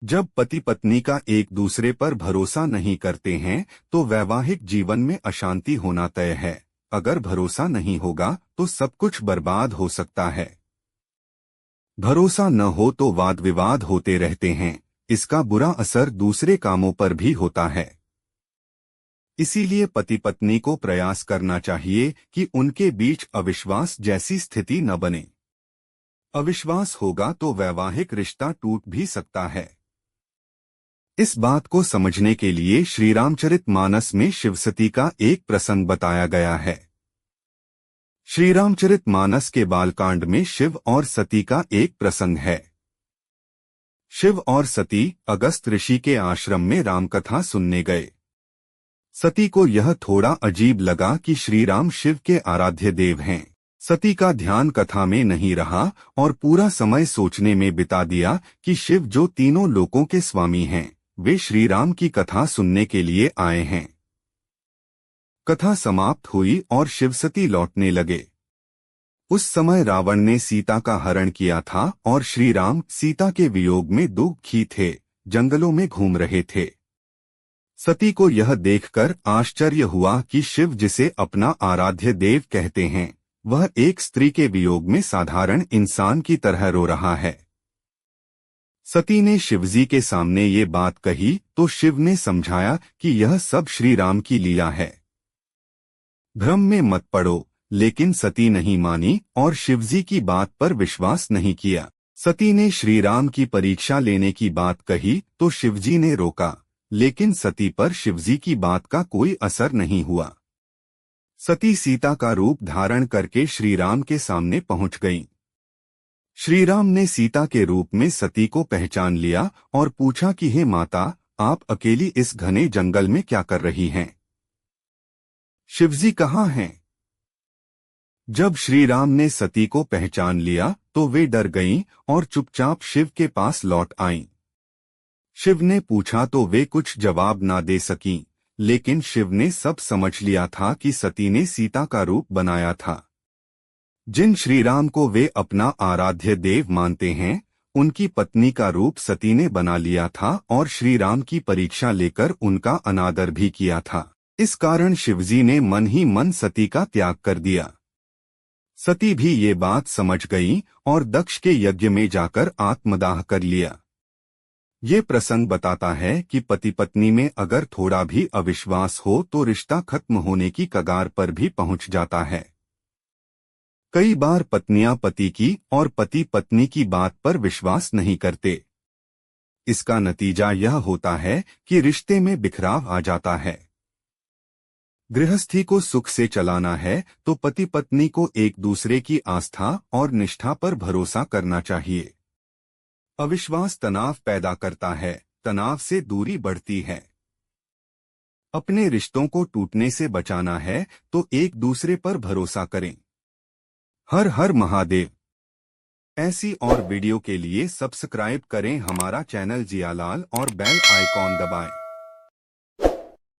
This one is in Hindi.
जब पति पत्नी का एक दूसरे पर भरोसा नहीं करते हैं तो वैवाहिक जीवन में अशांति होना तय है। अगर भरोसा नहीं होगा तो सब कुछ बर्बाद हो सकता है। भरोसा न हो तो वाद विवाद होते रहते हैं। इसका बुरा असर दूसरे कामों पर भी होता है। इसीलिए पति पत्नी को प्रयास करना चाहिए कि उनके बीच अविश्वास जैसी स्थिति न बने। अविश्वास होगा तो वैवाहिक रिश्ता टूट भी सकता है। इस बात को समझने के लिए श्री रामचरितमानस में शिवसती का एक प्रसंग बताया गया है। श्री रामचरितमानस के बालकांड में शिव और सती का एक प्रसंग है। शिव और सती अगस्त ऋषि के आश्रम में रामकथा सुनने गए। सती को यह थोड़ा अजीब लगा कि श्री राम शिव के आराध्य देव हैं। सती का ध्यान कथा में नहीं रहा और पूरा समय सोचने में बिता दिया कि शिव जो तीनों लोकों के स्वामी हैं, वे श्री राम की कथा सुनने के लिए आए हैं। कथा समाप्त हुई और शिवसती लौटने लगे। उस समय रावण ने सीता का हरण किया था और श्री राम सीता के वियोग में दुखी थे, जंगलों में घूम रहे थे। सती को यह देखकर आश्चर्य हुआ कि शिव जिसे अपना आराध्य देव कहते हैं, वह एक स्त्री के वियोग में साधारण इंसान की तरह रो रहा है। सती ने शिवजी के सामने ये बात कही तो शिव ने समझाया कि यह सब श्री राम की लीला है। भ्रम में मत पड़ो, लेकिन सती नहीं मानी और शिवजी की बात पर विश्वास नहीं किया। सती ने श्री राम की परीक्षा लेने की बात कही तो शिवजी ने रोका, लेकिन सती पर शिवजी की बात का कोई असर नहीं हुआ। सती सीता का रूप धारण करके श्री राम के सामने पहुंच गईं। श्री राम ने सीता के रूप में सती को पहचान लिया और पूछा कि हे माता, आप अकेली इस घने जंगल में क्या कर रही हैं? शिवजी कहाँ हैं? जब श्री राम ने सती को पहचान लिया तो वे डर गईं और चुपचाप शिव के पास लौट आईं। शिव ने पूछा तो वे कुछ जवाब ना दे सकीं, लेकिन शिव ने सब समझ लिया था कि सती ने सीता का रूप बनाया था। जिन श्री राम को वे अपना आराध्य देव मानते हैं, उनकी पत्नी का रूप सती ने बना लिया था और श्री राम की परीक्षा लेकर उनका अनादर भी किया था। इस कारण शिवजी ने मन ही मन सती का त्याग कर दिया। सती भी ये बात समझ गई और दक्ष के यज्ञ में जाकर आत्मदाह कर लिया। ये प्रसंग बताता है कि पति पत्नी में अगर थोड़ा भी अविश्वास हो तो रिश्ता खत्म होने की कगार पर भी पहुंच जाता है। कई बार पत्नियां पति की और पति पत्नी की बात पर विश्वास नहीं करते। इसका नतीजा यह होता है कि रिश्ते में बिखराव आ जाता है। गृहस्थी को सुख से चलाना है तो पति पत्नी को एक दूसरे की आस्था और निष्ठा पर भरोसा करना चाहिए। अविश्वास तनाव पैदा करता है, तनाव से दूरी बढ़ती है। अपने रिश्तों को टूटने से बचाना है तो एक दूसरे पर भरोसा करें। हर हर महादेव। ऐसी और वीडियो के लिए सब्सक्राइब करें हमारा चैनल जियालाल और बेल आइकॉन दबाएं।